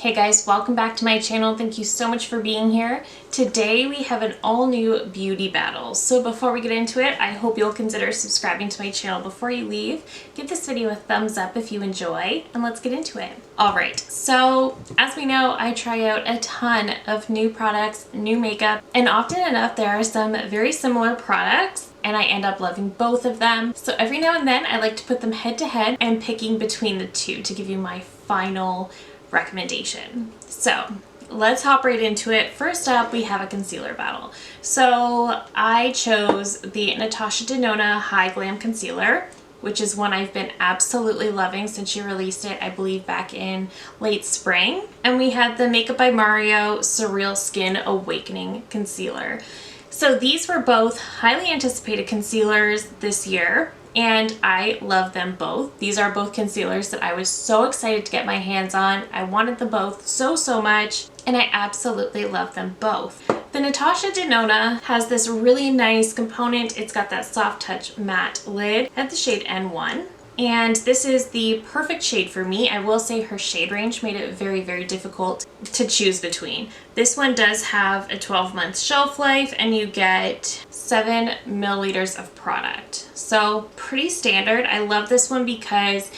Hey guys, welcome back to my channel. Thank you so much for being here. Today we have an all new beauty battle. So before we get into it, I hope you'll consider subscribing to my channel before you leave. Give this video a thumbs up if you enjoy, and let's get into it. Alright, so as we know, I try out a ton of new products, new makeup, and often enough there are some very similar products and I end up loving both of them. So every now and then I like to put them head to head and picking between the two to give you my final recommendation. So let's hop right into it. First up, we have a concealer battle. So I chose the Natasha Denona High Glam Concealer, which is one I've been absolutely loving since she released it, I believe back in late spring. And we had the Makeup by Mario Surreal Skin Awakening Concealer. So these were both highly anticipated concealers this year, and I love them both. These are both concealers that I was so excited to get my hands on. I wanted them both so much, and I absolutely love them both. The Natasha Denona has this really nice component. It's got that soft touch matte lid at the shade N1. And this is the perfect shade for me. I will say her shade range made it very difficult to choose between. This one does have a 12-month shelf life and you get 7 milliliters of product. So pretty standard. I love this one because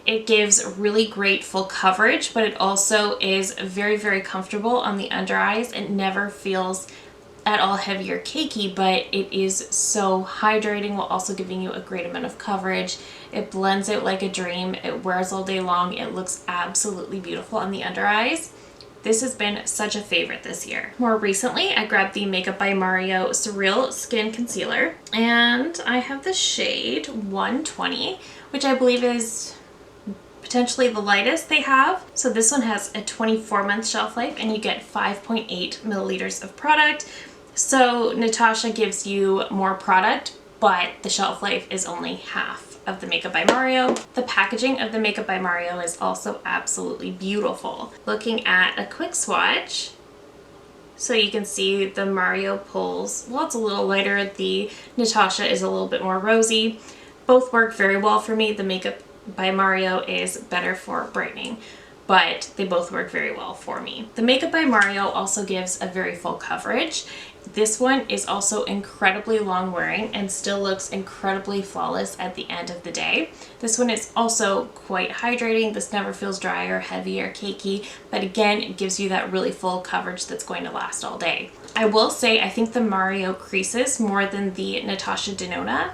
it gives really great full coverage, but it also is very comfortable on the under eyes. It never feels at all heavy or cakey, but it is so hydrating while also giving you a great amount of coverage. It blends out like a dream. It wears all day long. It looks absolutely beautiful on the under eyes. This has been such a favorite this year. More recently, I grabbed the Makeup by Mario Surreal Skin Concealer, and I have the shade 120, which I believe is potentially the lightest they have. So this one has a 24-month shelf life and you get 5.8 milliliters of product. So Natasha gives you more product, but the shelf life is only half of the Makeup by Mario. The packaging of the Makeup by Mario is also absolutely beautiful. Looking at a quick swatch, so you can see the Mario pulls, well, it's a little lighter. The Natasha is a little bit more rosy. Both work very well for me. The Makeup by Mario is better for brightening, but they both work very well for me. The Makeup by Mario also gives a very full coverage. This one is also incredibly long wearing and still looks incredibly flawless at the end of the day. This one is also quite hydrating. This never feels dry or heavy or cakey, but again, it gives you that really full coverage that's going to last all day. I will say I think the Mario creases more than the Natasha Denona.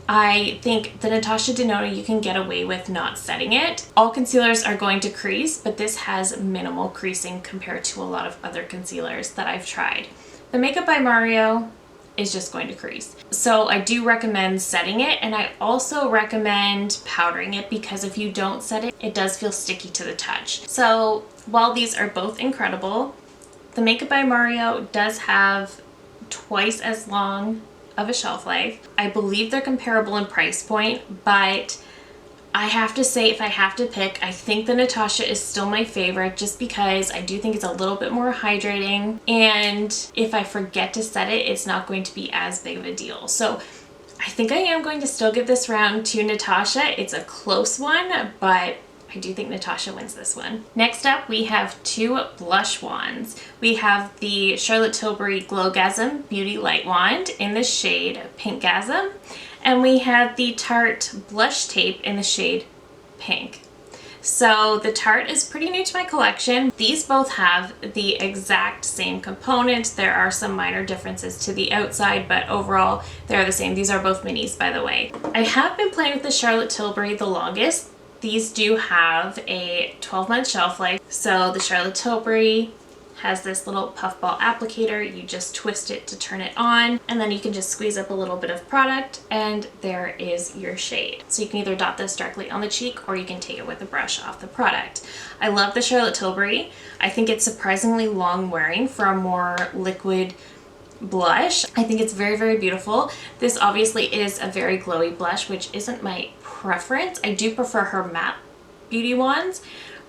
I think the Natasha Denona you can get away with not setting it. All concealers are going to crease, but this has minimal creasing compared to a lot of other concealers that I've tried. The Makeup by Mario is just going to crease. So I do recommend setting it, and I also recommend powdering it because if you don't set it, it does feel sticky to the touch. So while these are both incredible, the Makeup by Mario does have twice as long of a shelf life. I believe they're comparable in price point, but I have to say, if I have to pick, I think the Natasha is still my favorite just because I do think it's a little bit more hydrating, and if I forget to set it, it's not going to be as big of a deal. So I think I am going to still give this round to Natasha. It's a close one, but I do think Natasha wins this one. Next up, we have two blush wands. We have the Charlotte Tilbury Glowgasm Beauty Light Wand in the shade Pinkgasm, and we have the Tarte Blush Tape in the shade Pink. So the Tarte is pretty new to my collection. These both have the exact same component. There are some minor differences to the outside, but overall they're the same. These are both minis, by the way. I have been playing with the Charlotte Tilbury the longest. These do have a 12-month shelf life. So the Charlotte Tilbury has this little puffball applicator. You just twist it to turn it on, and then you can just squeeze up a little bit of product, and there is your shade. So you can either dot this directly on the cheek or you can take it with a brush off the product. I love the Charlotte Tilbury. I think it's surprisingly long wearing for a more liquid blush. I think it's very beautiful. This obviously is a very glowy blush, which isn't my preference. I do prefer her matte beauty wands,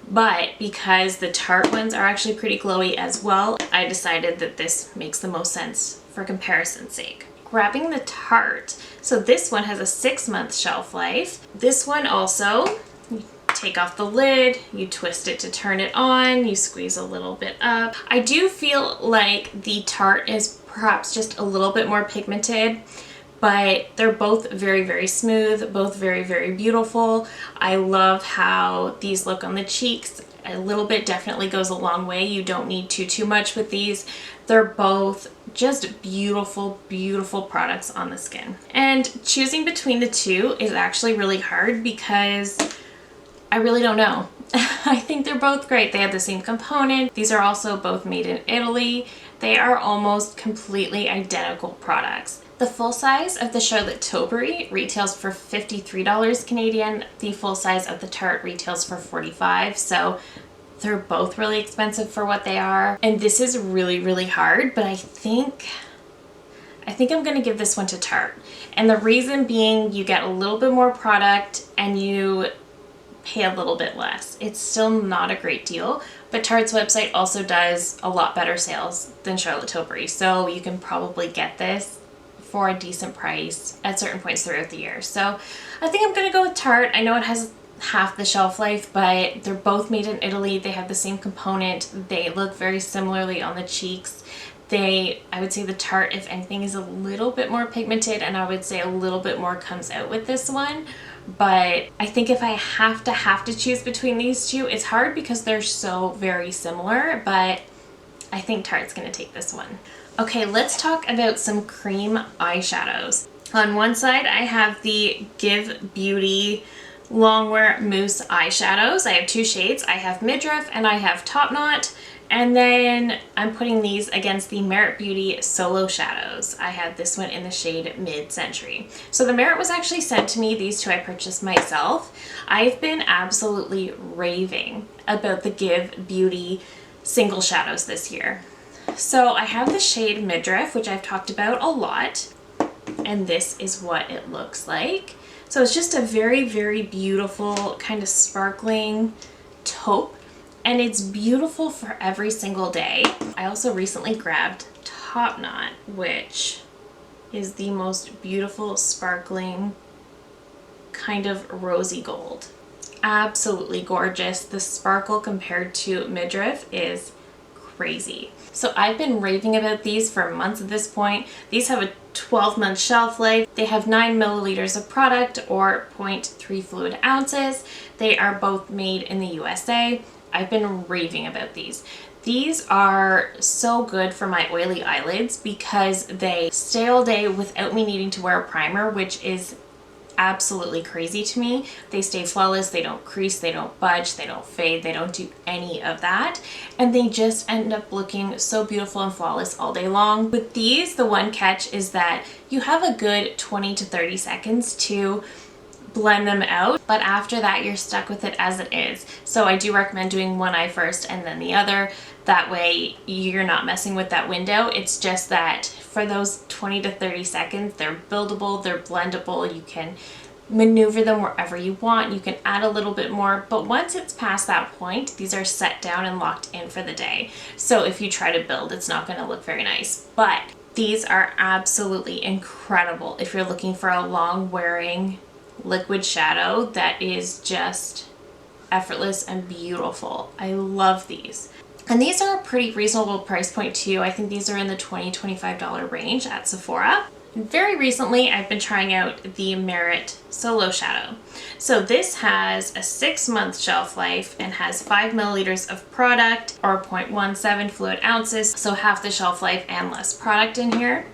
but because the Tarte ones are actually pretty glowy as well, I decided that this makes the most sense for comparison's sake. Grabbing the Tarte. So this one has a 6-month shelf life. This one also, take off the lid, you twist it to turn it on, you squeeze a little bit up. I do feel like the Tarte is perhaps just a little bit more pigmented, but they're both very, very smooth, both very, very beautiful. I love how these look on the cheeks. A little bit definitely goes a long way. You don't need too much with these. They're both just beautiful, beautiful products on the skin. And choosing between the two is actually really hard because I really don't know. I think they're both great. They have the same component. These are also both made in Italy. They are almost completely identical products. The full size of the Charlotte Tilbury retails for $53 Canadian. The full size of the Tarte retails for $45. So they're both really expensive for what they are. And this is really, really hard, but I think I'm gonna give this one to Tarte. And the reason being, you get a little bit more product and you pay a little bit less. It's still not a great deal, but Tarte's website also does a lot better sales than Charlotte Tilbury. So you can probably get this for a decent price at certain points throughout the year. So I think I'm gonna go with Tarte. I know it has half the shelf life, but they're both made in Italy. They have the same component. They look very similarly on the cheeks. I would say the Tarte, if anything, is a little bit more pigmented, and I would say a little bit more comes out with this one. But I think if I have to choose between these two, it's hard because they're so very similar, but I think Tarte's gonna take this one. Okay, let's talk about some cream eyeshadows. On one side, I have the Give Beauty Longwear Mousse eyeshadows. I have two shades. I have Midriff and I have Top Knot. And then I'm putting these against the Merit Beauty Solo Shadows. I have this one in the shade Mid-Century. So the Merit was actually sent to me. These two I purchased myself. I've been absolutely raving about the Give Beauty single shadows this year. So I have the shade Midriff, which I've talked about a lot. And this is what it looks like. So it's just a very, very beautiful kind of sparkling taupe. And it's beautiful for every single day. I also recently grabbed Top Knot, which is the most beautiful sparkling kind of rosy gold. Absolutely gorgeous. The sparkle compared to Midriff is crazy. So I've been raving about these for months at this point. These have a 12-month shelf life. They have 9 milliliters of product or 0.3 fluid ounces. They are both made in the USA. I've been raving about these. These are so good for my oily eyelids because they stay all day without me needing to wear a primer, which is absolutely crazy to me. They stay flawless, they don't crease, they don't budge, they don't fade, they don't do any of that. And they just end up looking so beautiful and flawless all day long. With these, the one catch is that you have a good 20 to 30 seconds to blend them out, but after that you're stuck with it as it is. So I do recommend doing one eye first and then the other. That way you're not messing with that window. It's just that for those 20 to 30 seconds, they're buildable, they're blendable, you can maneuver them wherever you want, you can add a little bit more, but once it's past that point, these are set down and locked in for the day. So if you try to build, it's not going to look very nice. But these are absolutely incredible if you're looking for a long wearing liquid shadow that is just effortless and beautiful. I love these. And these are a pretty reasonable price point too. I think these are in the $20-$25 range at Sephora. And very recently, I've been trying out the Merit Solo Shadow. So this has a 6-month shelf life and has 5 milliliters of product or 0.17 fluid ounces. So half the shelf life and less product in here.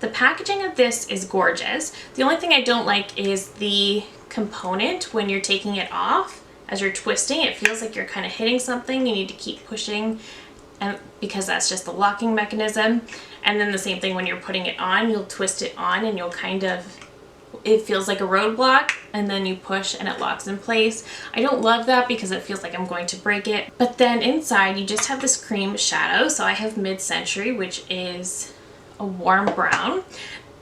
The packaging of this is gorgeous. The only thing I don't like is the component when you're taking it off. As you're twisting, it feels like you're kind of hitting something. You need to keep pushing and because that's just the locking mechanism. And then the same thing when you're putting it on, you'll twist it on and you'll kind of, it feels like a roadblock and then you push and it locks in place. I don't love that because it feels like I'm going to break it. But then inside you just have this cream shadow. So I have Mid-Century, which is a warm brown.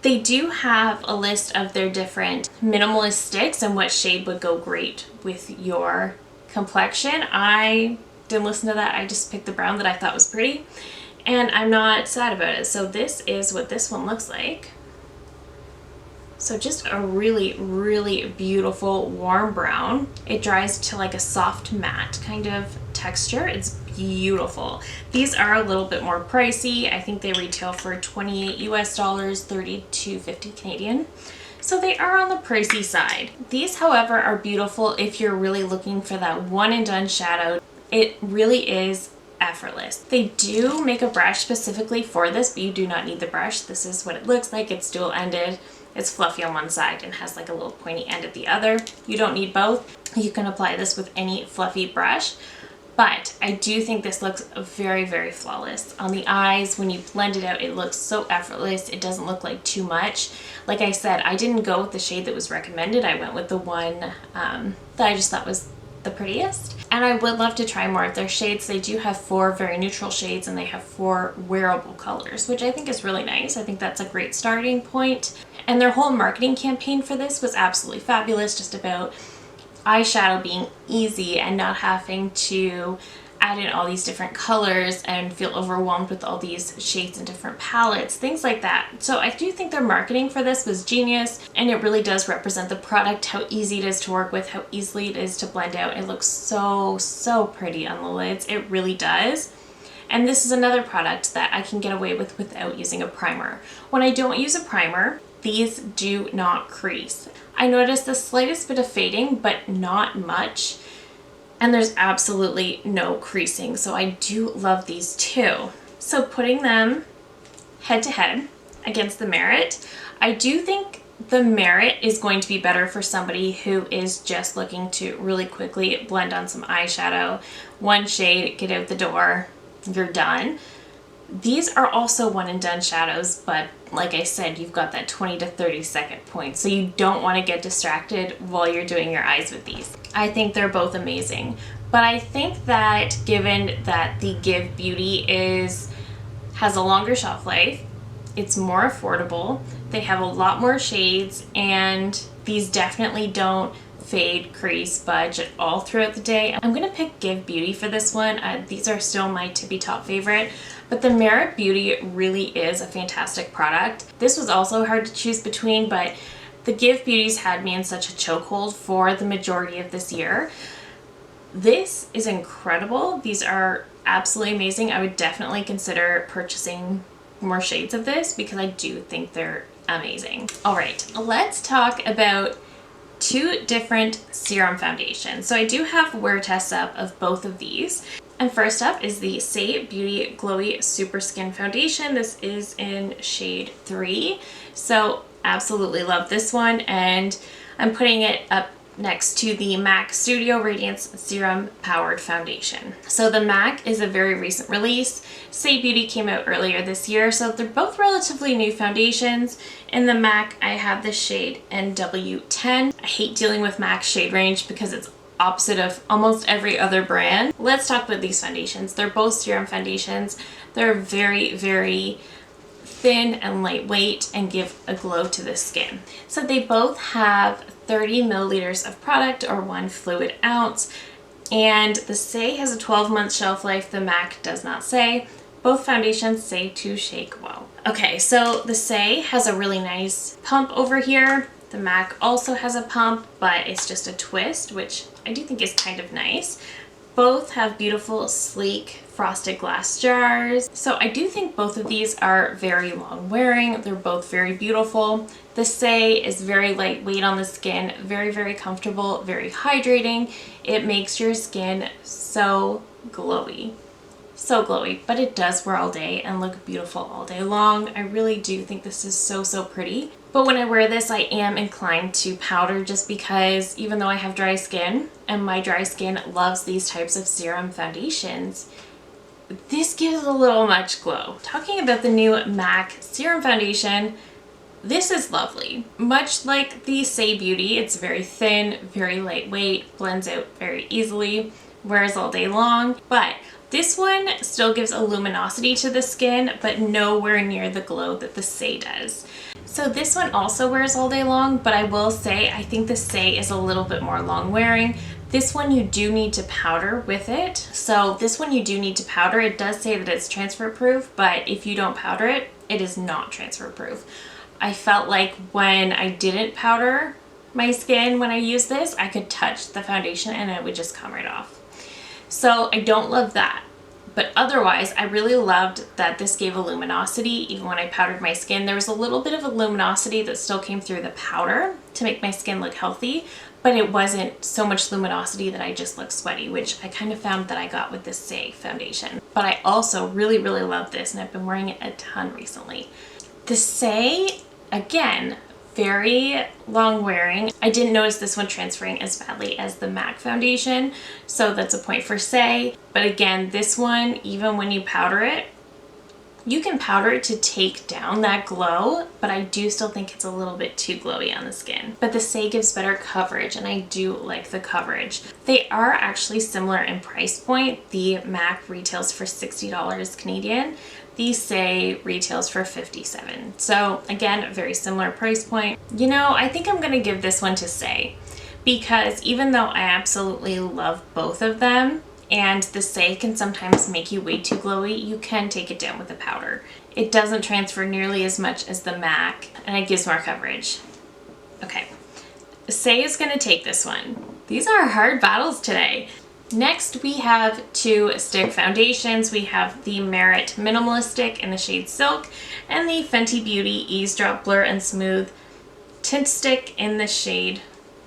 They do have a list of their different minimalist sticks and what shade would go great with your complexion. I didn't listen to that. I just picked the brown that I thought was pretty and I'm not sad about it. So this is what this one looks like. So just a really, really beautiful warm brown. It dries to like a soft matte kind of texture. It's beautiful. These are a little bit more pricey. I think they retail for 28 US dollars, 32.50 Canadian. So they are on the pricey side. These, however, are beautiful if you're really looking for that one and done shadow. It really is effortless. They do make a brush specifically for this, but you do not need the brush. This is what it looks like. It's dual ended. It's fluffy on one side and has like a little pointy end at the other. You don't need both. You can apply this with any fluffy brush, but I do think this looks very, very flawless. On the eyes, when you blend it out, it looks so effortless. It doesn't look like too much. Like I said, I didn't go with the shade that was recommended. I went with the one that I just thought was the prettiest. And I would love to try more of their shades. They do have 4 very neutral shades and they have 4 wearable colors, which I think is really nice. I think that's a great starting point. And their whole marketing campaign for this was absolutely fabulous, just about eyeshadow being easy and not having to add in all these different colors and feel overwhelmed with all these shades and different palettes, things like that. So I do think their marketing for this was genius, and it really does represent the product, how easy it is to work with, how easily it is to blend out. It looks so, so pretty on the lids. It really does. And this is another product that I can get away with without using a primer. When I don't use a primer, these do not crease. I noticed the slightest bit of fading, but not much. And there's absolutely no creasing. So I do love these too. So putting them head to head against the Merit, I do think the Merit is going to be better for somebody who is just looking to really quickly blend on some eyeshadow. One shade, get out the door, you're done. These are also one and done shadows, but like I said, you've got that 20 to 30 second point, so you don't want to get distracted while you're doing your eyes with these. I think they're both amazing, but I think that given that the Give Beauty has a longer shelf life, it's more affordable, they have a lot more shades, and these definitely don't fade, crease, budge all throughout the day. I'm gonna pick Give Beauty for this one. These are still my tippy top favorite, but the Merit Beauty really is a fantastic product. This was also hard to choose between, but the Give Beauties had me in such a chokehold for the majority of this year. This is incredible. These are absolutely amazing. I would definitely consider purchasing more shades of this because I do think they're amazing. All right, let's talk about 2 different serum foundations. So I do have wear tests up of both of these. And first up is the Say Beauty Glowy Super Skin Foundation. This is in shade 3. So absolutely love this one, and I'm putting it up next to the MAC Studio Radiance Serum Powered Foundation. So the MAC is a very recent release. Say Beauty came out earlier this year, so they're both relatively new foundations. In the MAC, I have the shade NW10. I hate dealing with MAC shade range because it's opposite of almost every other brand. Let's talk about these foundations. They're both serum foundations. They're very, very thin and lightweight and give a glow to the skin. So they both have 30 milliliters of product, or 1 fluid ounce, and the Say has a 12-month shelf life. The MAC does not say. Both foundations say to shake well. Okay, so the Say has a really nice pump over here. The MAC also has a pump, but it's just a twist, which I do think is kind of nice. Both have beautiful, sleek, frosted glass jars. So I do think both of these are very long wearing. They're both very beautiful. The Say is very lightweight on the skin, very, very comfortable, very hydrating. It makes your skin so glowy. So glowy, but it does wear all day and look beautiful all day long. I really do think this is so, so pretty. But when I wear this, I am inclined to powder just because even though I have dry skin and my dry skin loves these types of serum foundations, this gives a little much glow. Talking about the new MAC Serum Foundation, this is lovely. Much like the Say Beauty, it's very thin, very lightweight, blends out very easily, wears all day long, but this one still gives a luminosity to the skin, but nowhere near the glow that the Say does. So this one also wears all day long, but I will say I think the Say is a little bit more long wearing. This one you do need to powder with it. So this one you do need to powder. It does say that it's transfer proof, but if you don't powder it, it is not transfer proof. I felt like when I didn't powder my skin when I used this, I could touch the foundation and it would just come right off. So I don't love that. But otherwise, I really loved that this gave a luminosity. Even when I powdered my skin, there was a little bit of a luminosity that still came through the powder to make my skin look healthy, but it wasn't so much luminosity that I just looked sweaty, which I kind of found that I got with this Say foundation. But I also really, really love this, and I've been wearing it a ton recently. The Say, again, very long wearing. I didn't notice this one transferring as badly as the MAC foundation, so that's a point for Say. But again, this one, even when you powder it, you can powder it to take down that glow, but I do still think it's a little bit too glowy on the skin. But the Say gives better coverage, and I do like the coverage. They are actually similar in price point. The MAC retails for $60 Canadian. The Say retails for $57. So again, very similar price point. You know, I think I'm gonna give this one to Say, because even though I absolutely love both of them, and the Say can sometimes make you way too glowy, you can take it down with the powder. It doesn't transfer nearly as much as the MAC, and it gives more coverage. Okay, Say is gonna take this one. These are hard battles today. Next, we have two stick foundations. We have the Merit Minimalist Stick in the shade Silk and the Fenty Beauty Ease Drop Blur and Smooth Tint Stick in the shade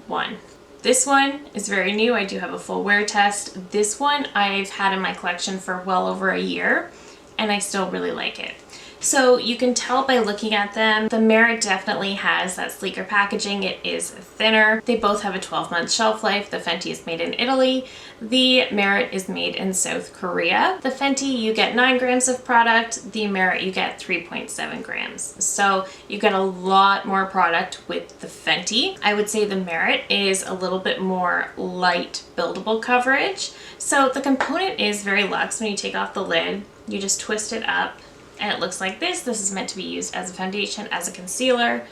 1. This one is very new. I do have a full wear test. This one I've had in my collection for well over a year, and I still really like it. So you can tell by looking at them, the Merit definitely has that sleeker packaging. It is thinner. They both have a 12-month shelf life. The Fenty is made in Italy. The Merit is made in South Korea. The Fenty, you get 9 grams of product. The Merit, you get 3.7 grams. So you get a lot more product with the Fenty. I would say the Merit is a little bit more light buildable coverage. So the component is very luxe. When you take off the lid, you just twist it up, and it looks like this. This is meant to be used as a foundation, as a concealer,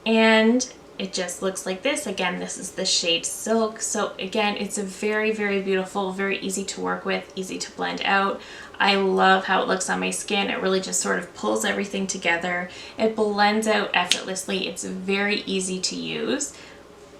and it just looks like this. Again, this is the shade Silk. So again, it's a very, very beautiful, very easy to work with, easy to blend out. I love how it looks on my skin. It really just sort of pulls everything together. It blends out effortlessly. It's very easy to use.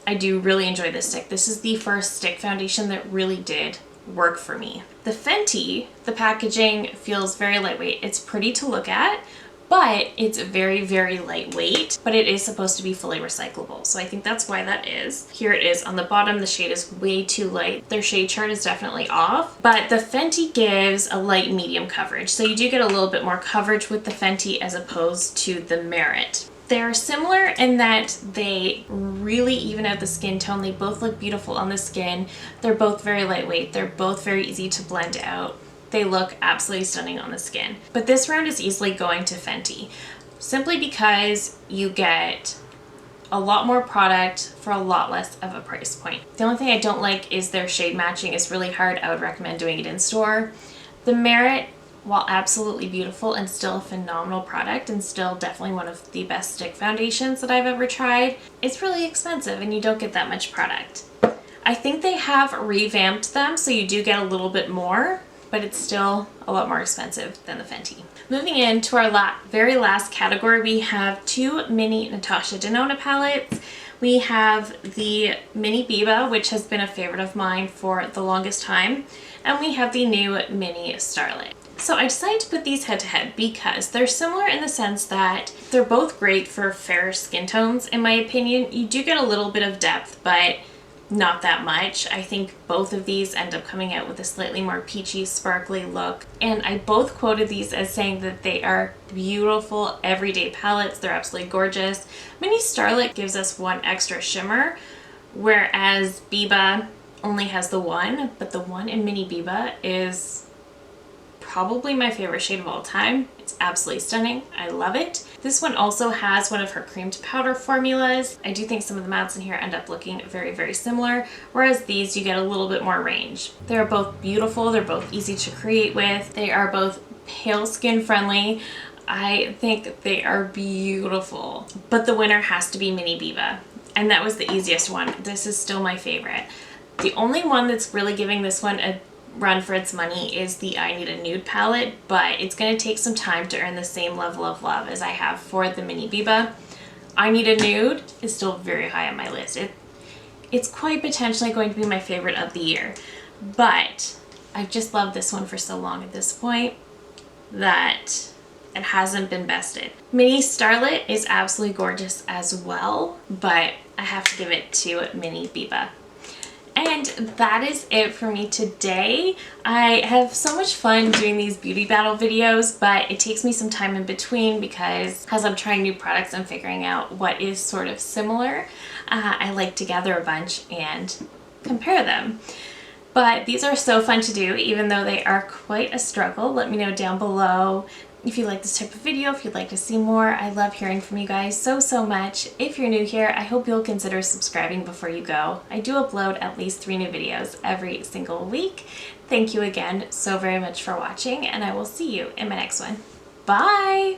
I do really enjoy this stick. This is the first stick foundation that really did work for me. The Fenty, the packaging feels very lightweight. It's pretty to look at, but it's very, very lightweight, but it is supposed to be fully recyclable. So I think that's why that is. Here it is on the bottom. The shade is way too light. Their shade chart is definitely off, but the Fenty gives a light medium coverage. So you do get a little bit more coverage with the Fenty as opposed to the Merit. They're similar in that they really even out the skin tone. They both look beautiful on the skin. They're both very lightweight. They're both very easy to blend out. They look absolutely stunning on the skin. But this round is easily going to Fenty, simply because you get a lot more product for a lot less of a price point. The only thing I don't like is their shade matching is really hard. I would recommend doing it in store. The Merit, while absolutely beautiful and still a phenomenal product and still definitely one of the best stick foundations that I've ever tried, it's really expensive and you don't get that much product. I think they have revamped them so you do get a little bit more, but it's still a lot more expensive than the Fenty. Moving into our very last category, we have two mini Natasha Denona palettes. We have the Mini Biba, which has been a favorite of mine for the longest time, and we have the new Mini Starlet. So I decided to put these head to head because they're similar in the sense that they're both great for fair skin tones, in my opinion. You do get a little bit of depth, but not that much. I think both of these end up coming out with a slightly more peachy, sparkly look. And I both quoted these as saying that they are beautiful everyday palettes. They're absolutely gorgeous. Mini Starlet gives us one extra shimmer, whereas Biba only has the one, but the one in Mini Biba is probably my favorite shade of all time. It's absolutely stunning. I love it. This one also has one of her cream to powder formulas. I do think some of the mattes in here end up looking very, very similar, whereas these you get a little bit more range. They're both beautiful. They're both easy to create with. They are both pale skin friendly. I think they are beautiful, but the winner has to be Mini Biba, and that was the easiest one. This is still my favorite. The only one that's really giving this one a run for its money is the I Need a Nude palette, but it's going to take some time to earn the same level of love as I have for the Mini Biba. I Need a Nude is still very high on my list. It's quite potentially going to be my favorite of the year, but I've just loved this one for so long at this point that it hasn't been bested. Mini Starlit is absolutely gorgeous as well, but I have to give it to Mini Biba. And that is it for me today. I have so much fun doing these beauty battle videos, but it takes me some time in between because as I'm trying new products and figuring out what is sort of similar, I like to gather a bunch and compare them. But these are so fun to do, even though they are quite a struggle. Let me know down below if you like this type of video, if you'd like to see more. I love hearing from you guys so much. If you're new here, I hope you'll consider subscribing before you go. I do upload at least 3 new videos every single week. Thank you again so very much for watching, and I will see you in my next one. Bye!